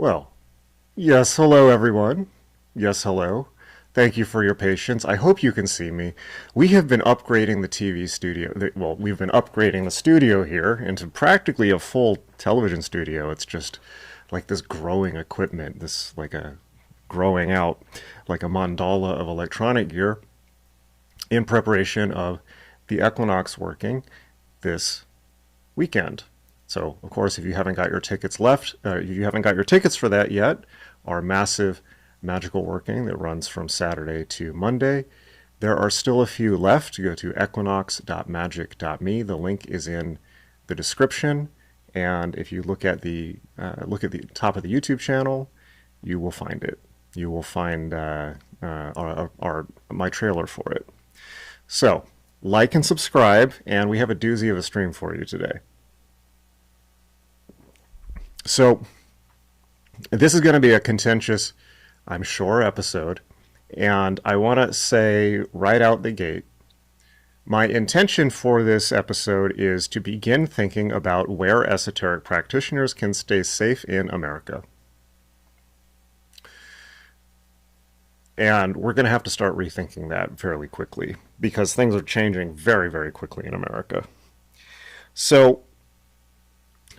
Well, yes, hello everyone. Yes, hello. Thank you for your patience. I hope you can see me. We have been upgrading the TV studio. Well, we've been upgrading the studio here into practically a full television studio. It's just like this growing equipment, this like a growing out like a mandala of electronic gear in preparation of the equinox working this weekend. So, of course, if you haven't got your tickets if you haven't got your tickets for that yet, our massive magical working that runs from Saturday to Monday, there are still a few left. Go to equinox.magic.me. The link is in the description, and if you look at the top of the YouTube channel, you will find it. You will find my trailer for it. So, like and subscribe, and we have a doozy of a stream for you today. So, this is going to be a contentious, I'm sure, episode, and I want to say right out the gate, my intention for this episode is to begin thinking about where esoteric practitioners can stay safe in America. And we're going to have to start rethinking that fairly quickly because things are changing very, very quickly in America. So,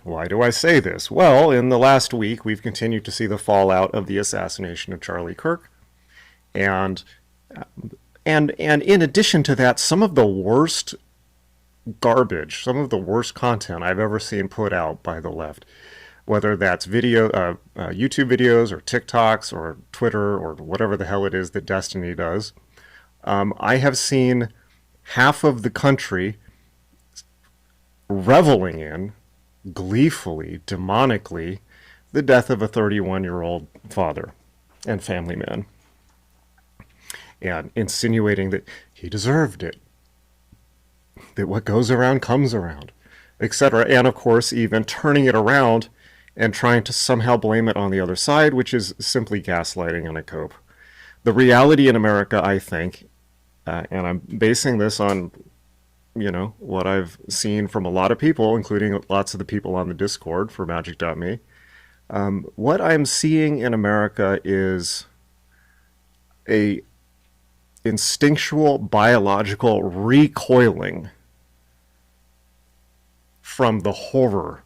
why do I say this? Well, in the last week, we've continued to see the fallout of the assassination of Charlie Kirk. And in addition to that, some of the worst garbage, some of the worst content I've ever seen put out by the left, whether that's YouTube videos or TikToks or Twitter or whatever the hell it is that Destiny does. I have seen half of the country reveling in, gleefully, demonically, the death of a 31-year-old father and family man, and insinuating that he deserved it, that what goes around comes around, etc. And of course, even turning it around and trying to somehow blame it on the other side, which is simply gaslighting and a cope. The reality in America, I think, and I'm basing this on what I've seen from a lot of people, including lots of the people on the Discord for magic.me. What I'm seeing in America is a instinctual biological recoiling from the horror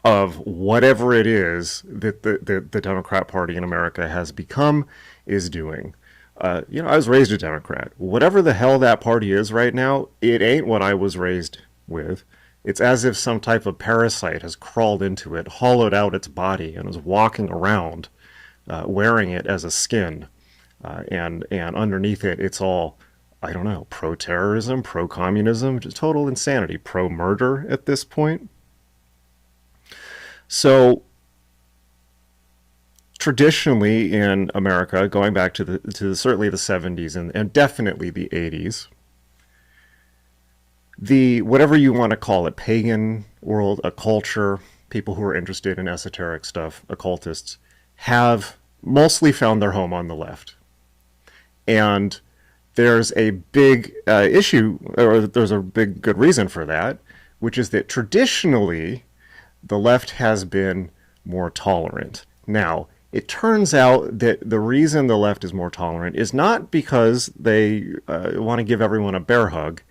of whatever it is that the Democrat Party in America has become, is doing. I was raised a Democrat. Whatever the hell that party is right now, it ain't what I was raised with. It's as if some type of parasite has crawled into it, hollowed out its body, and is walking around, wearing it as a skin. And underneath it, it's all, I don't know, pro-terrorism, pro-communism, just total insanity, pro-murder at this point. So, traditionally in America, going back to certainly the 70s and definitely the 80s, the whatever you want to call it, pagan world, a culture, people who are interested in esoteric stuff, occultists, have mostly found their home on the left. And there's a big issue, or there's a big good reason for that, which is that traditionally the left has been more tolerant. Now, it turns out that the reason the left is more tolerant is not because they want to give everyone a bear hug.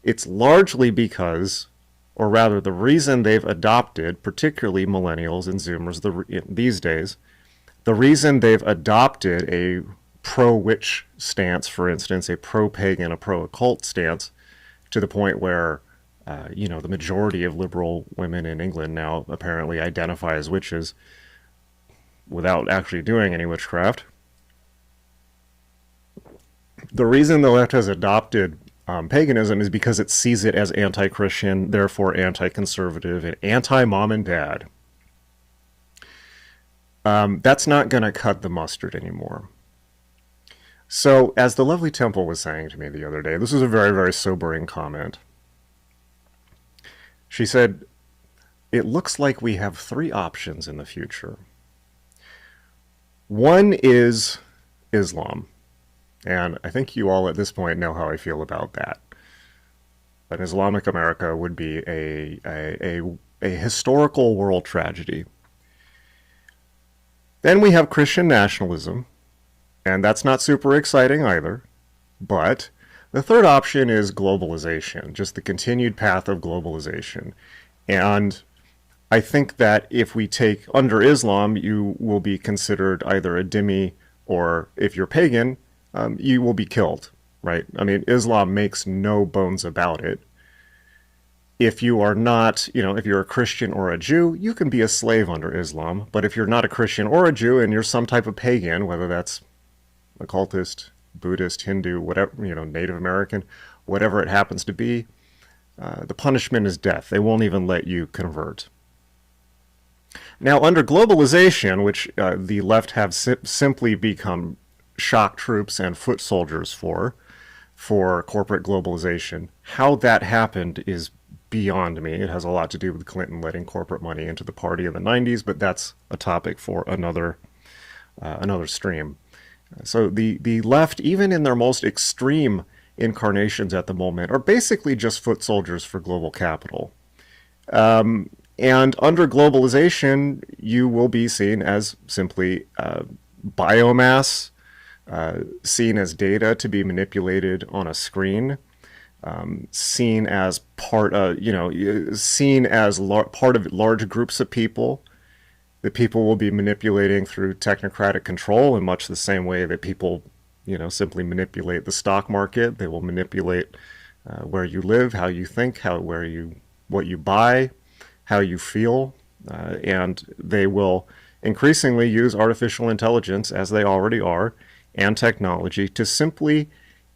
It's largely because, or rather the reason they've adopted, particularly millennials and Zoomers these days, the reason they've adopted a pro-witch stance, for instance, a pro-pagan, a pro-occult stance, to the point where, the majority of liberal women in England now apparently identify as witches, without actually doing any witchcraft. The reason the left has adopted paganism is because it sees it as anti-Christian, therefore anti-conservative, and anti-mom and dad. That's not going to cut the mustard anymore. So, as the lovely Temple was saying to me the other day, this was a very, very sobering comment. She said, "It looks like we have three options in the future. One is Islam, and I think you all at this point know how I feel about that. An Islamic America would be a historical world tragedy. Then we have Christian nationalism, and that's not super exciting either. But the third option is globalization, just the continued path of globalization. And I think that if we take under Islam, you will be considered either a dhimmi, or if you're pagan, you will be killed, right? I mean, Islam makes no bones about it. If you are not, if you're a Christian or a Jew, you can be a slave under Islam. But if you're not a Christian or a Jew and you're some type of pagan, whether that's occultist, Buddhist, Hindu, whatever, Native American, whatever it happens to be, the punishment is death. They won't even let you convert. Now, under globalization, which the left have simply become shock troops and foot soldiers for corporate globalization, how that happened is beyond me. It has a lot to do with Clinton letting corporate money into the party in the 90s, but that's a topic for another stream. So the left, even in their most extreme incarnations at the moment, are basically just foot soldiers for global capital. And under globalization, you will be seen as simply biomass, seen as data to be manipulated on a screen, seen as part of, seen as part of large groups of people that people will be manipulating through technocratic control in much the same way that people, simply manipulate the stock market. They will manipulate where you live, how you think, what you buy, how you feel, and they will increasingly use artificial intelligence, as they already are, and technology to simply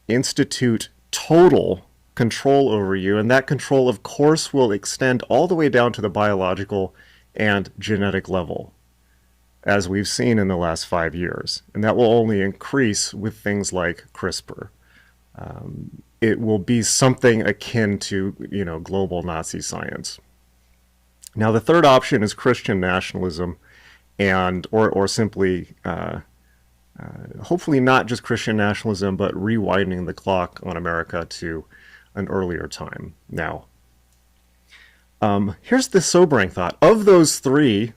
institute total control over you. And that control, of course, will extend all the way down to the biological and genetic level, as we've seen in the last 5 years. And that will only increase with things like CRISPR. It will be something akin to, global Nazi science. Now, the third option is Christian nationalism, and or simply, hopefully not just Christian nationalism, but rewinding the clock on America to an earlier time. Now, here's the sobering thought. Of those three,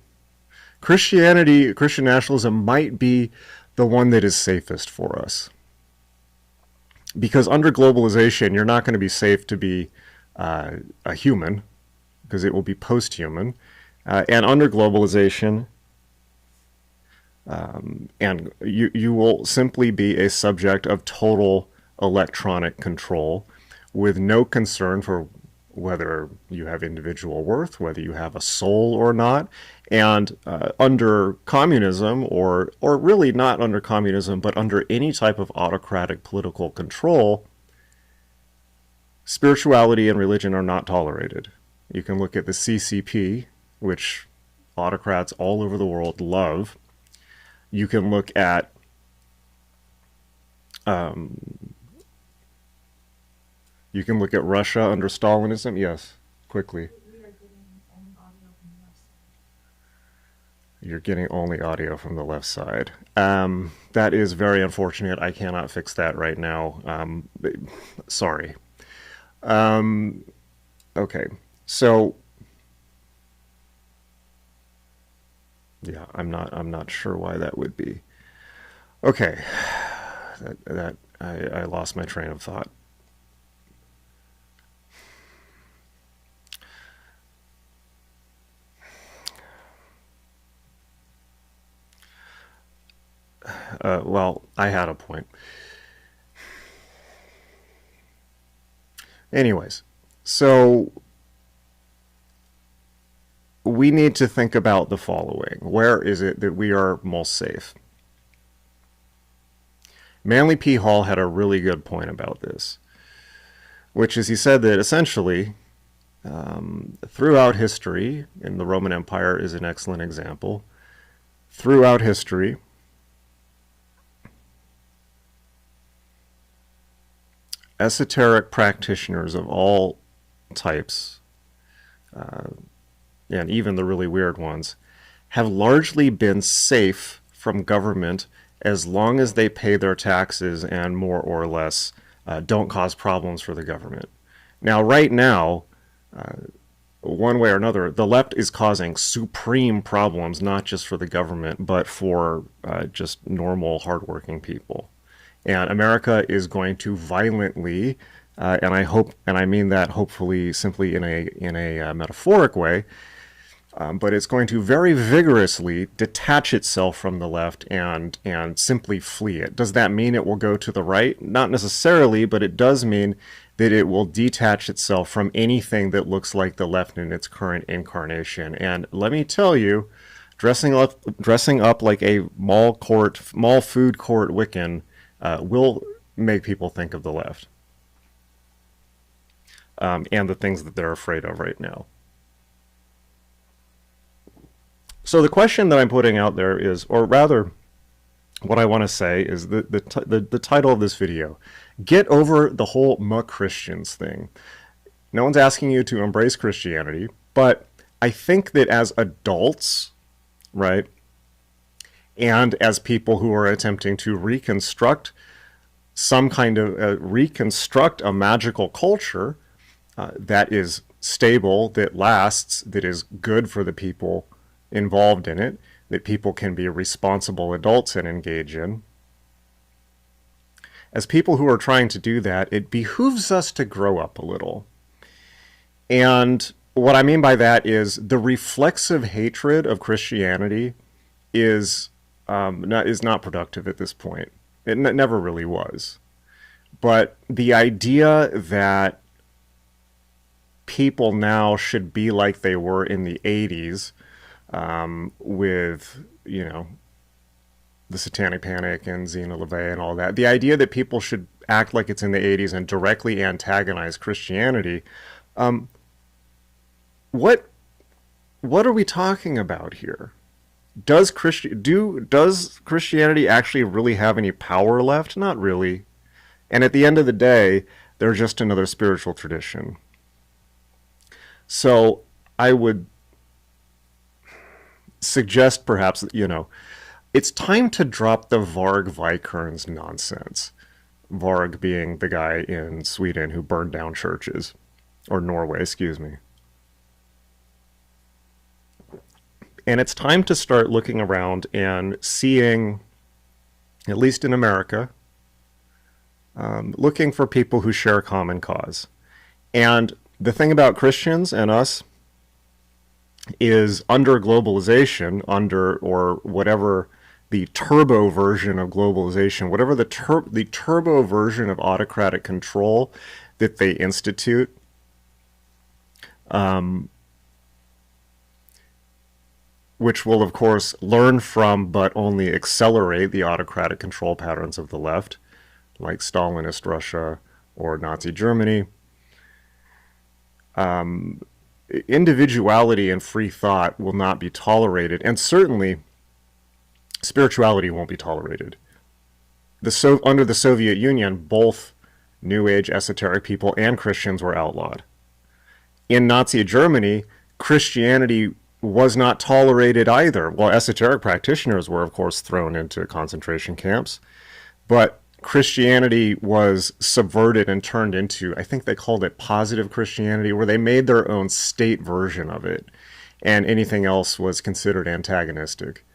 Christian nationalism might be the one that is safest for us. Because under globalization, you're not going to be safe to be a human, because it will be post-human. And under globalization, and you will simply be a subject of total electronic control, with no concern for whether you have individual worth, whether you have a soul or not. And under communism, or really not under communism, but under any type of autocratic political control, spirituality and religion are not tolerated. You can look at the CCP, which autocrats all over the world love. You can look at Russia under Stalinism. Yes, quickly. You're getting only audio from the left side. That is very unfortunate. I cannot fix that right now. Sorry. Okay. So, yeah, I'm not sure why that would be. Okay, I lost my train of thought. Well, I had a point. Anyways, so we need to think about the following. Where is it that we are most safe? Manly P. Hall had a really good point about this, which is he said that essentially throughout history, and the Roman Empire is an excellent example, throughout history, esoteric practitioners of all types, and even the really weird ones, have largely been safe from government as long as they pay their taxes and more or less don't cause problems for the government. Now, right now, one way or another, the left is causing supreme problems, not just for the government, but for just normal, hardworking people. And America is going to violently, and I hope, and I mean that hopefully simply in a metaphoric way, but it's going to very vigorously detach itself from the left and simply flee it. Does that mean it will go to the right? Not necessarily, but it does mean that it will detach itself from anything that looks like the left in its current incarnation. And let me tell you, dressing up like a mall food court Wiccan will make people think of the left and the things that they're afraid of right now. So the question that I'm putting out there is, or rather, what I want to say is the title of this video: get over the whole Christians thing. No one's asking you to embrace Christianity, but I think that as adults, right, and as people who are attempting to reconstruct some kind of reconstruct a magical culture that is stable, that lasts, that is good for the people involved in it, that people can be responsible adults and engage in. As people who are trying to do that, it behooves us to grow up a little. And what I mean by that is the reflexive hatred of Christianity is not productive at this point. It never really was. But the idea that people now should be like they were in the 80s, with, the Satanic Panic and Xena LaVey and all that. The idea that people should act like it's in the 80s and directly antagonize Christianity. What are we talking about here? Does Christianity actually really have any power left? Not really. And at the end of the day, they're just another spiritual tradition. So I would suggest perhaps, it's time to drop the Varg Vikernes nonsense. Varg being the guy in Sweden who burned down churches. Or Norway, excuse me. And it's time to start looking around and seeing, at least in America, looking for people who share a common cause. And the thing about Christians and us is, under globalization, or whatever the turbo version of globalization, whatever the turbo version of autocratic control that they institute, which will, of course, learn from but only accelerate the autocratic control patterns of the left, like Stalinist Russia or Nazi Germany. Individuality and free thought will not be tolerated, and certainly spirituality won't be tolerated. Under the Soviet Union, both New Age esoteric people and Christians were outlawed. In Nazi Germany, Christianity was not tolerated either. Well, esoteric practitioners were, of course, thrown into concentration camps, but Christianity was subverted and turned into, I think they called it positive Christianity, where they made their own state version of it, and anything else was considered antagonistic.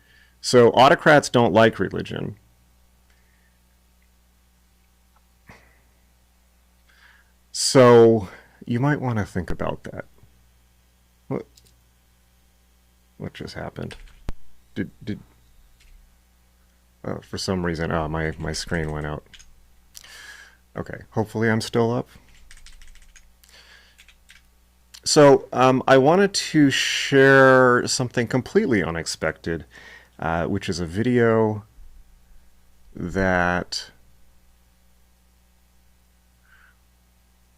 So autocrats don't like religion. So you might want to think about that. What just happened? For some reason, my screen went out. Okay, hopefully I'm still up. So I wanted to share something completely unexpected, which is a video that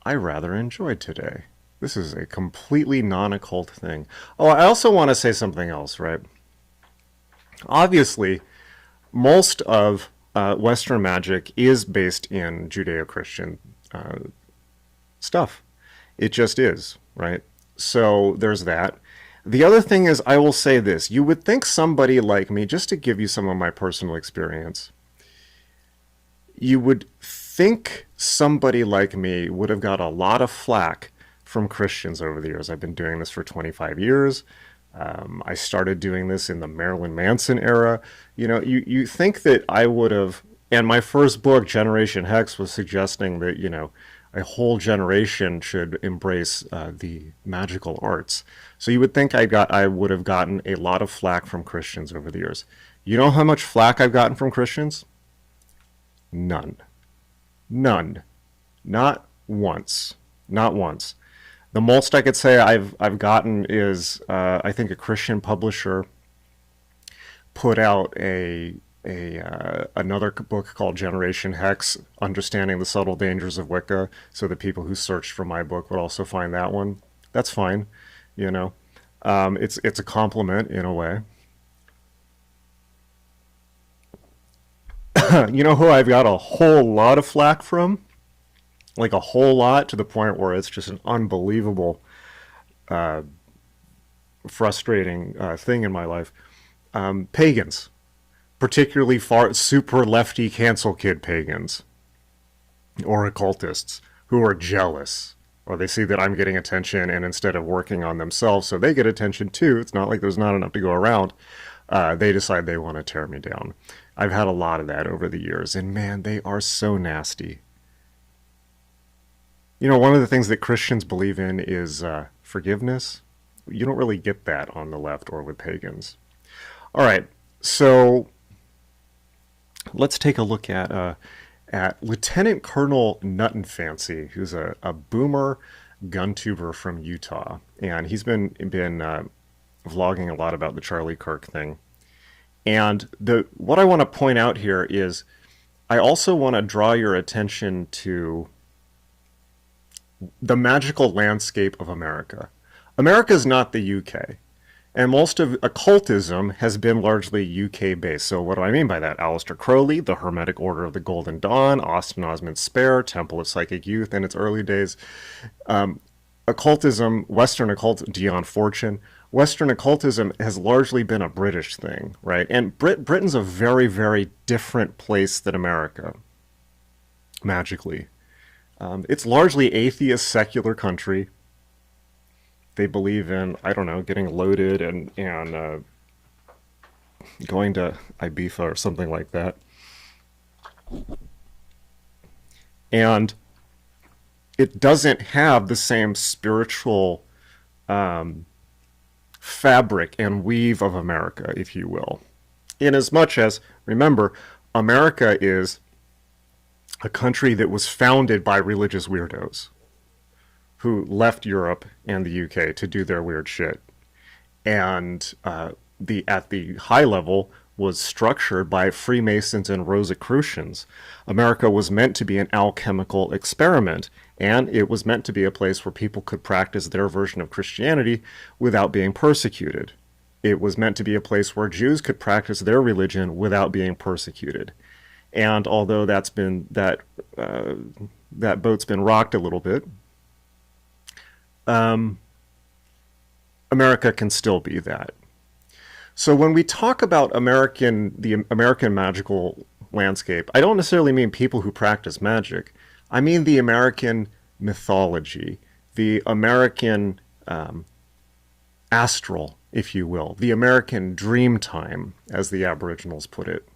I rather enjoyed today. This is a completely non-occult thing. Oh, I also want to say something else, right? Obviously, most of Western magic is based in Judeo-Christian stuff. It just is, right? So there's that. The other thing is, I will say this. You would think somebody like me, just to give you some of my personal experience, you would think somebody like me would have got a lot of flack from Christians over the years. I've been doing this for 25 years. I started doing this in the Marilyn Manson era. You know, you think that I would have, and my first book, Generation Hex, was suggesting that, you know, a whole generation should embrace the magical arts. So you would think I would have gotten a lot of flack from Christians over the years. You know how much flack I've gotten from Christians? None. None. Not once. Not once. The most I could say I've gotten is I think a Christian publisher put out another book called Generation Hex, Understanding the Subtle Dangers of Wicca, so that people who searched for my book would also find that one. That's fine, you know. It's a compliment in a way. You know who I've got a whole lot of flack from? Like a whole lot, to the point where it's just an unbelievable, frustrating thing in my life. Pagans. Particularly super lefty cancel kid pagans. Or occultists who are jealous. Or they see that I'm getting attention, and instead of working on themselves so they get attention too, it's not like there's not enough to go around, they decide they want to tear me down. I've had a lot of that over the years, and man, they are so nasty. You know, one of the things that Christians believe in is forgiveness. You don't really get that on the left or with pagans. All right, so let's take a look at Lieutenant Colonel Nuttenfancy, who's a boomer gun tuber from Utah, and he's been vlogging a lot about the Charlie Kirk thing. And what I want to point out here is I also want to draw your attention to the magical landscape of America. America is not the UK. And most of occultism has been largely UK-based. So what do I mean by that? Aleister Crowley, the Hermetic Order of the Golden Dawn, Austin Osman Spare, Temple of Psychic Youth in its early days. Occultism, Western occult, Dion Fortune. Western occultism has largely been a British thing, right? And Britain's a very, very different place than America, magically. It's largely atheist, secular country. They believe in, I don't know, getting loaded and going to Ibiza or something like that. And it doesn't have the same spiritual fabric and weave of America, if you will. In as much as, remember, America is a country that was founded by religious weirdos who left Europe and the UK to do their weird shit. And at the high level was structured by Freemasons and Rosicrucians. America was meant to be an alchemical experiment, and it was meant to be a place where people could practice their version of Christianity without being persecuted. It was meant to be a place where Jews could practice their religion without being persecuted. And although that boat's been rocked a little bit, America can still be that. So when we talk about the American magical landscape, I don't necessarily mean people who practice magic. I mean the American mythology, the American astral, if you will, the American dream time, as the Aboriginals put it.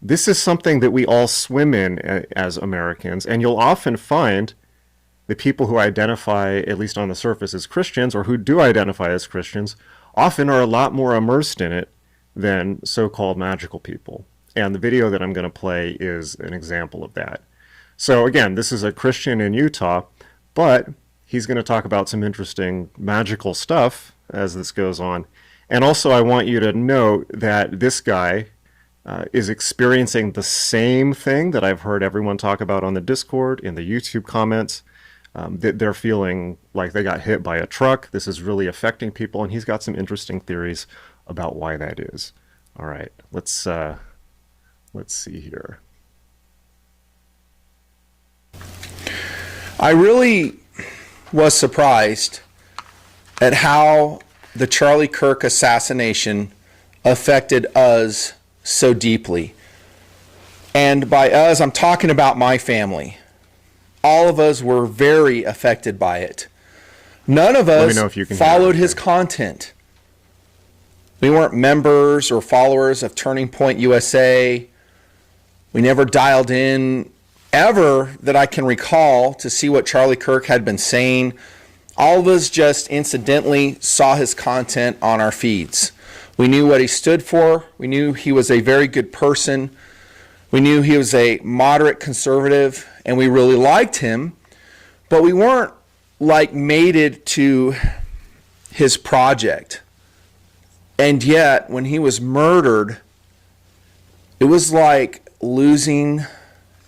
This is something that we all swim in as Americans, and you'll often find the people who identify, at least on the surface, as Christians, or who do identify as Christians, often are a lot more immersed in it than so-called magical people. And the video that I'm going to play is an example of that. So again, this is a Christian in Utah, but he's going to talk about some interesting magical stuff as this goes on. And also I want you to know that this guy is experiencing the same thing that I've heard everyone talk about on the Discord, in the YouTube comments, that they're feeling like they got hit by a truck. This is really affecting people, and he's got some interesting theories about why that is. All right, let's see here. I really was surprised at how the Charlie Kirk assassination affected us so deeply. And by us, I'm talking about my family. all of us were very affected by it. None of Let me us know if you can followed hear his okay. content. We weren't members or followers of Turning Point USA. We never dialed in ever that I can recall to see what Charlie Kirk had been saying. All of us just incidentally saw his content on our feeds. We knew what he stood for. We knew he was a very good person. We knew he was a moderate conservative, and we really liked him, but we weren't like mated to his project. And yet, when he was murdered, it was like losing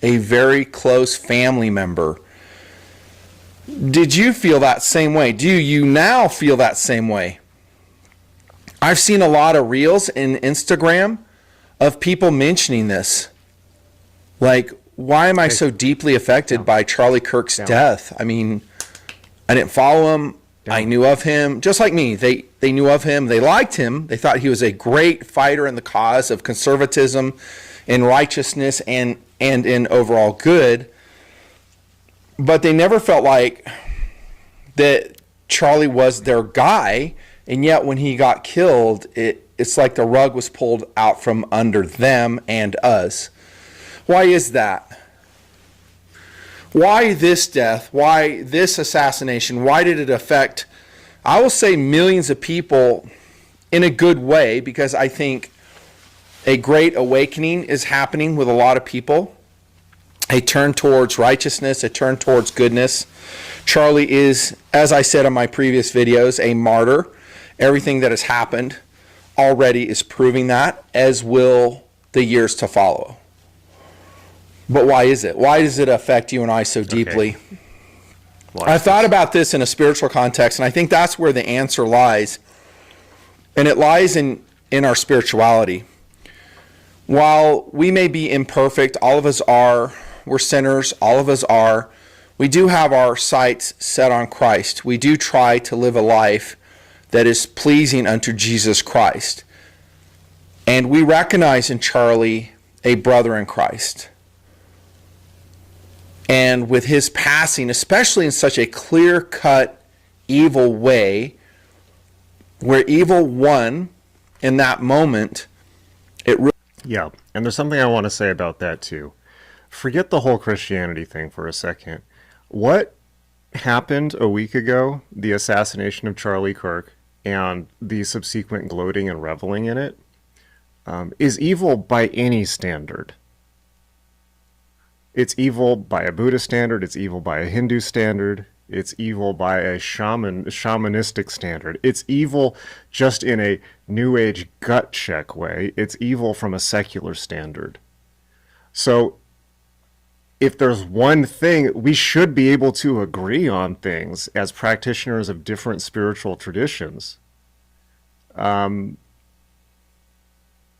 a very close family member. Did you feel that same way? Do you now feel that same way? I've seen a lot of reels in Instagram of people mentioning this. Like, why am I so deeply affected by Charlie Kirk's death? I mean, I didn't follow him. I knew of him, just like me. They knew of him. They liked him. They thought he was a great fighter in the cause of conservatism, in righteousness, and in overall good. But they never felt like that Charlie was their guy. And yet when he got killed, it's like the rug was pulled out from under them and us. Why is that? Why this death? Why this assassination? Why did it affect, I will say, millions of people in a good way? Because I think a great awakening is happening with a lot of people. A turn towards righteousness, a turn towards goodness. Charlie is, as I said in my previous videos, a martyr. Everything that has happened already is proving that, as will the years to follow. But why is it? Why does it affect you and I so deeply? Okay. I thought about this in a spiritual context, and I think that's where the answer lies. And it lies in our spirituality. While we may be imperfect, all of us are, we're sinners, all of us are, we do have our sights set on Christ. We do try to live a life that is pleasing unto Jesus Christ. And we recognize in Charlie a brother in Christ. And with his passing, especially in such a clear-cut, evil way, where evil won in that moment, it really... Yeah, and there's something I want to say about that too. Forget the whole Christianity thing for a second. What happened a week ago, the assassination of Charlie Kirk, and the subsequent gloating and reveling in it, is evil by any standard. It's evil by a Buddhist standard, it's evil by a Hindu standard, it's evil by a shamanistic standard. It's evil just in a New Age gut check way. It's evil from a secular standard. So if there's one thing, we should be able to agree on things as practitioners of different spiritual traditions.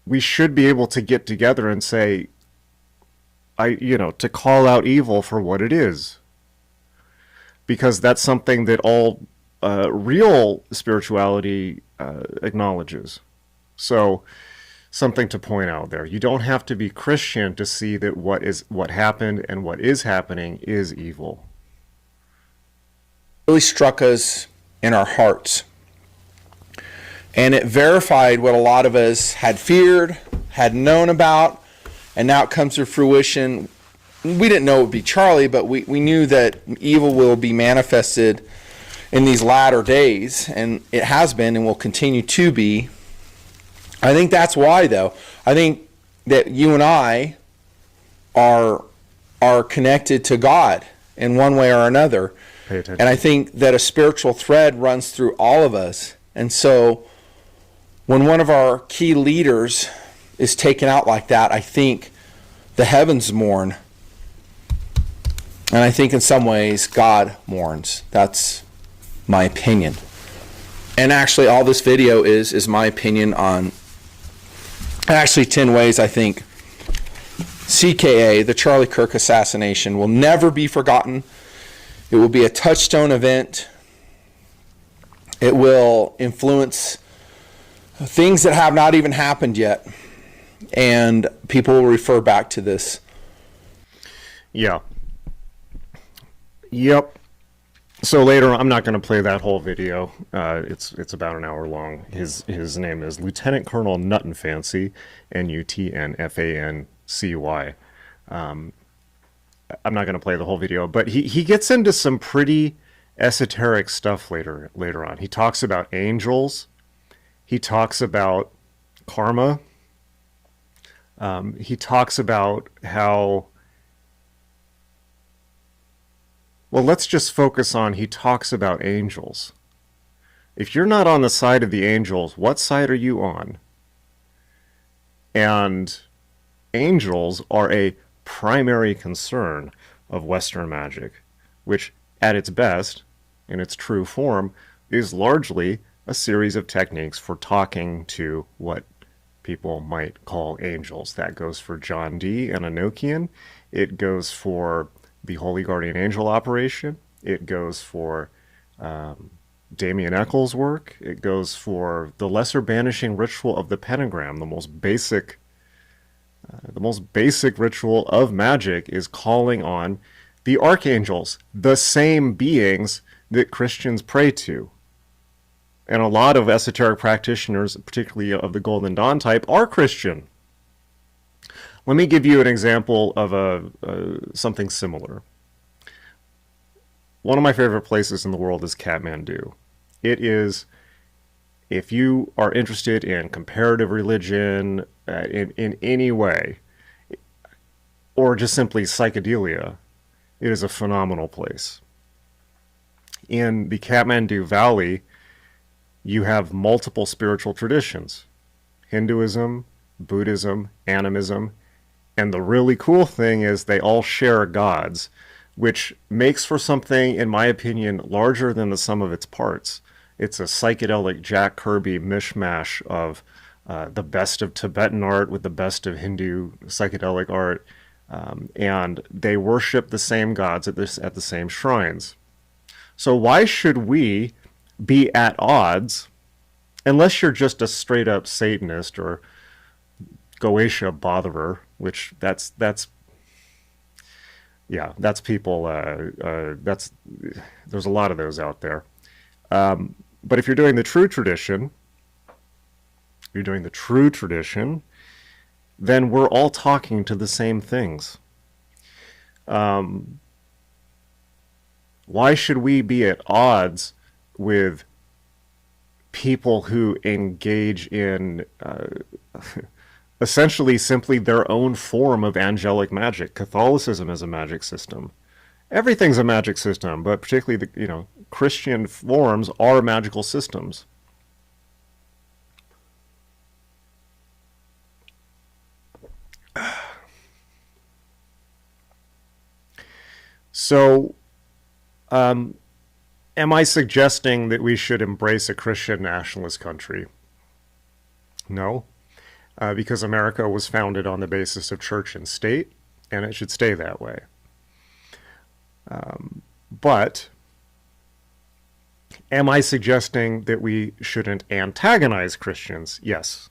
We should be able to get together and say, to call out evil for what it is. Because that's something that all real spirituality acknowledges. So, something to point out there. You don't have to be Christian to see that what happened and what is happening is evil. really struck us in our hearts. And it verified what a lot of us had feared, had known about, and now it comes to fruition. We didn't know it would be Charlie, but we knew that evil will be manifested in these latter days, and it has been and will continue to be. I think that's why, though. I think that you and I are connected to God in one way or another. Pay attention. And I think that a spiritual thread runs through all of us. And so when one of our key leaders is taken out like that, I think the heavens mourn. And I think in some ways God mourns. That's my opinion. And actually all this video is my opinion on actually 10 ways I think CKA, the Charlie Kirk assassination, will never be forgotten. It will be a touchstone event. It will influence things that have not even happened yet. And people will refer back to this. Yeah. Yep. So later, I'm not going to play that whole video. It's about an hour long. His name is Lieutenant Colonel Nutnfancy, Nutnfancy. I'm not going to play the whole video, but he gets into some pretty esoteric stuff later on. He talks about angels. He talks about karma. He talks about how. Well, let's just focus on he talks about angels. If you're not on the side of the angels, what side are you on? And angels are a primary concern of Western magic, which at its best, in its true form, is largely a series of techniques for talking to what people might call angels. That goes for John Dee and Enochian. It goes for the Holy Guardian Angel operation. It goes for Damien Eccles' work. It goes for the lesser banishing ritual of the pentagram. The most basic ritual of magic is calling on the archangels, the same beings that Christians pray to. And a lot of esoteric practitioners, particularly of the Golden Dawn type, are Christian. Let me give you an example of something similar. One of my favorite places in the world is Kathmandu. It is, if you are interested in comparative religion in any way, or just simply psychedelia, it is a phenomenal place. In the Kathmandu Valley, you have multiple spiritual traditions: Hinduism, Buddhism, animism, and the really cool thing is they all share gods, which makes for something, in my opinion, larger than the sum of its parts. It's a psychedelic Jack Kirby mishmash of the best of Tibetan art with the best of Hindu psychedelic art, and they worship the same gods at the same shrines. So why should we be at odds, unless you're just a straight up Satanist or Goetia botherer, which that's people. There's a lot of those out there. But if you're doing the true tradition, then we're all talking to the same things. Why should we be at odds with people who engage in essentially simply their own form of angelic magic? Catholicism is a magic system. Everything's a magic system, but particularly the Christian forms are magical systems. So, am I suggesting that we should embrace a Christian nationalist country? No, because America was founded on the basis of church and state, and it should stay that way. But am I suggesting that we shouldn't antagonize Christians? Yes.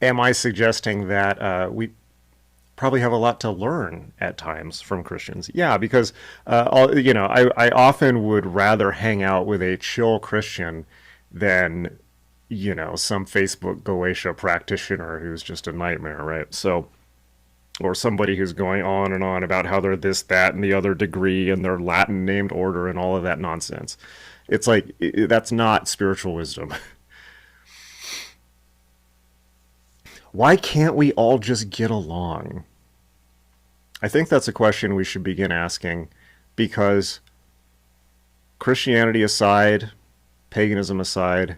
Am I suggesting that we probably have a lot to learn at times from Christians? Yeah, because I often would rather hang out with a chill Christian than some Facebook Goetia practitioner who's just a nightmare, right? So, or somebody who's going on and on about how they're this, that, and the other degree and their Latin named order and all of that nonsense. It's like, that's not spiritual wisdom. Why can't we all just get along? I think that's a question we should begin asking, because Christianity aside, paganism aside,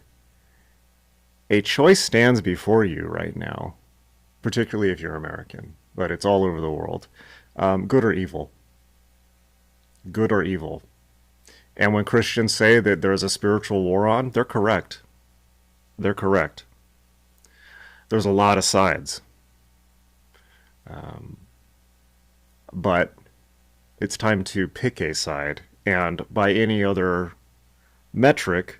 a choice stands before you right now, particularly if you're American, but it's all over the world. Good or evil. Good or evil. And when Christians say that there's a spiritual war on, they're correct. They're correct. There's a lot of sides. But it's time to pick a side. And by any other metric,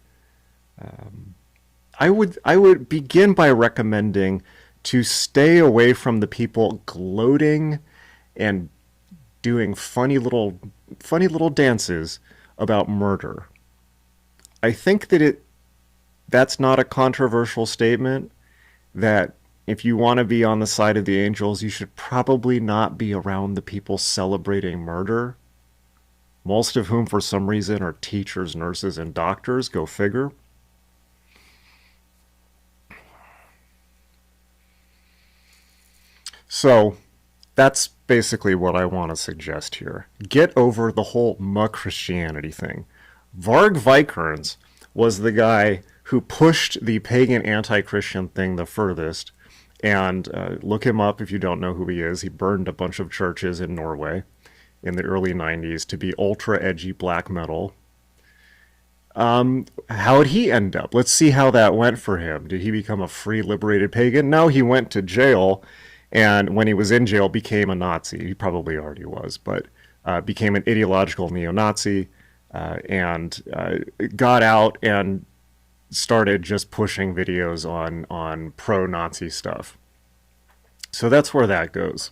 I would begin by recommending to stay away from the people gloating and doing funny little funny little dances about murder. I think that that's not a controversial statement, that if you want to be on the side of the angels, you should probably not be around the people celebrating murder, most of whom, for some reason, are teachers, nurses, and doctors. Go figure. So, that's basically what I want to suggest here. Get over the whole Christianity thing. Varg Vikernes was the guy who pushed the pagan anti-Christian thing the furthest. And look him up if you don't know who he is. He burned a bunch of churches in Norway in the early 90s to be ultra edgy black metal. How did he end up? Let's see how that went for him. Did he become a free liberated pagan? No, he went to jail, and when he was in jail became a Nazi. He probably already was, but became an ideological neo-Nazi, and got out and started just pushing videos on pro-Nazi stuff. So that's where that goes.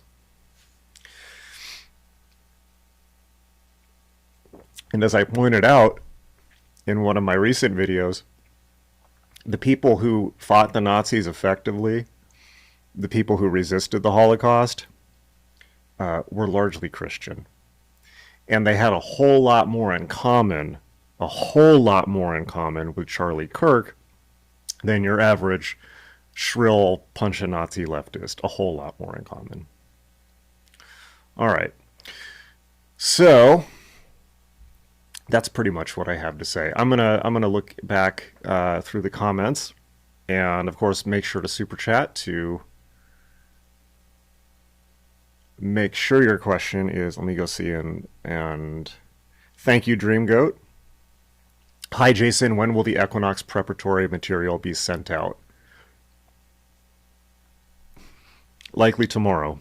And as I pointed out in one of my recent videos, the people who fought the Nazis effectively, the people who resisted the Holocaust, were largely Christian. And they had a whole lot more in common, with Charlie Kirk than your average shrill punch-a-Nazi leftist. A whole lot more in common. All right. So that's pretty much what I have to say. I'm gonna look back through the comments, and of course make sure to super chat to make sure your question is. Let me go see and thank you, Dream Goat. Hi Jason, when will the Equinox preparatory material be sent out? Likely tomorrow.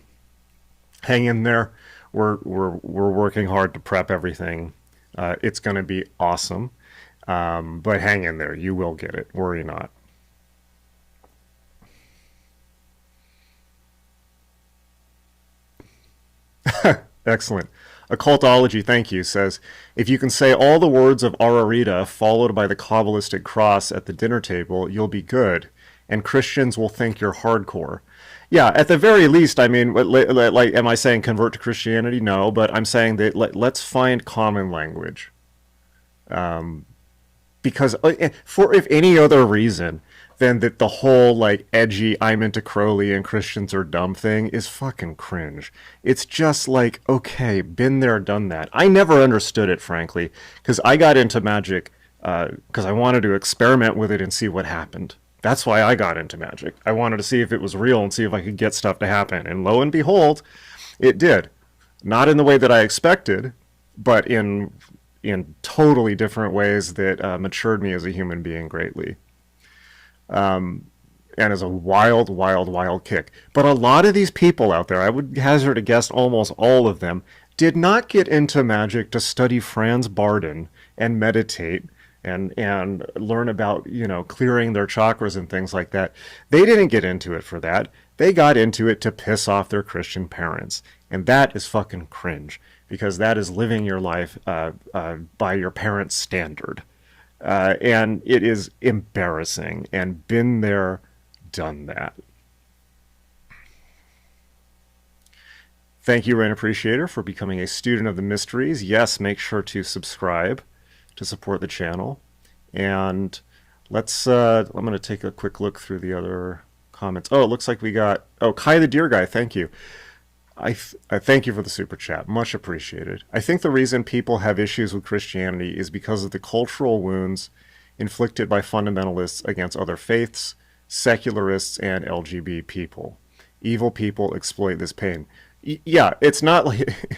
Hang in there. We're working hard to prep everything. It's going to be awesome, but hang in there. You will get it. Worry not. Excellent. Occultology, thank you, says, if you can say all the words of Ararita followed by the Kabbalistic cross at the dinner table, you'll be good, and Christians will think you're hardcore. Yeah, at the very least, I mean, like, am I saying convert to Christianity? No, but I'm saying that let's find common language. Because for if any other reason than that the whole like edgy I'm into Crowley and Christians are dumb thing is fucking cringe. It's just like, okay, been there, done that. I never understood it, frankly, because I got into magic because I wanted to experiment with it and see what happened. That's why I got into magic. I wanted to see if it was real and see if I could get stuff to happen. And lo and behold, it did. Not in the way that I expected, but in totally different ways that matured me as a human being greatly. And as a wild, wild, wild kick. But a lot of these people out there, I would hazard a guess almost all of them, did not get into magic to study Franz Barden and meditate and learn about, clearing their chakras and things like that. They didn't get into it for that. They got into it to piss off their Christian parents. And that is fucking cringe, because that is living your life by your parents' standard. And it is embarrassing, and been there, done that. Thank you, Rain Appreciator, for becoming a student of the mysteries. Yes, make sure to subscribe to support the channel. And I'm going to take a quick look through the other comments. Oh, it looks like we got, Kai the Deer Guy, thank you. I thank you for the super chat. Much appreciated. I think the reason people have issues with Christianity is because of the cultural wounds inflicted by fundamentalists against other faiths, secularists, and LGBT people. Evil people exploit this pain. Yeah, it's not like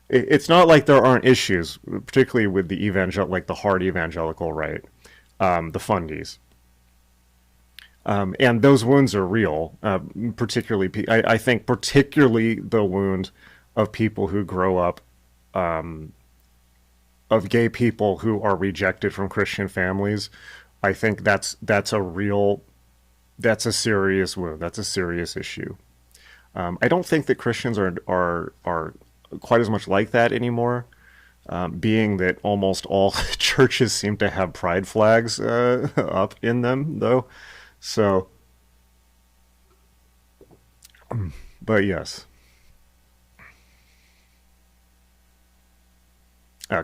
it's not like there aren't issues, particularly with the the hard evangelical right, the fundies. And those wounds are real, particularly, I think particularly the wound of people who grow up, of gay people who are rejected from Christian families. I think that's a serious wound. That's a serious issue. I don't think that Christians are quite as much like that anymore, being that almost all churches seem to have pride flags up in them, though. So, but yes.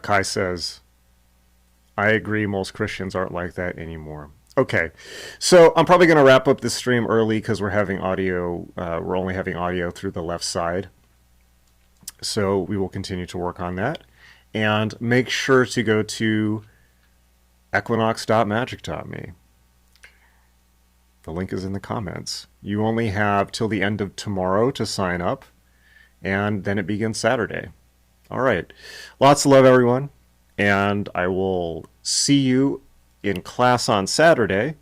Kai says, I agree, most Christians aren't like that anymore. Okay, so I'm probably going to wrap up this stream early because we're having audio, we're only having audio through the left side. So we will continue to work on that. And make sure to go to equinox.magic.me. The link is in the comments. You only have till the end of tomorrow to sign up, and then it begins Saturday. All right. Lots of love, everyone. And I will see you in class on Saturday.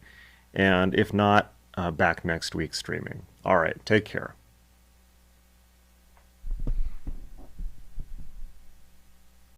And if not, back next week streaming. All right. Take care.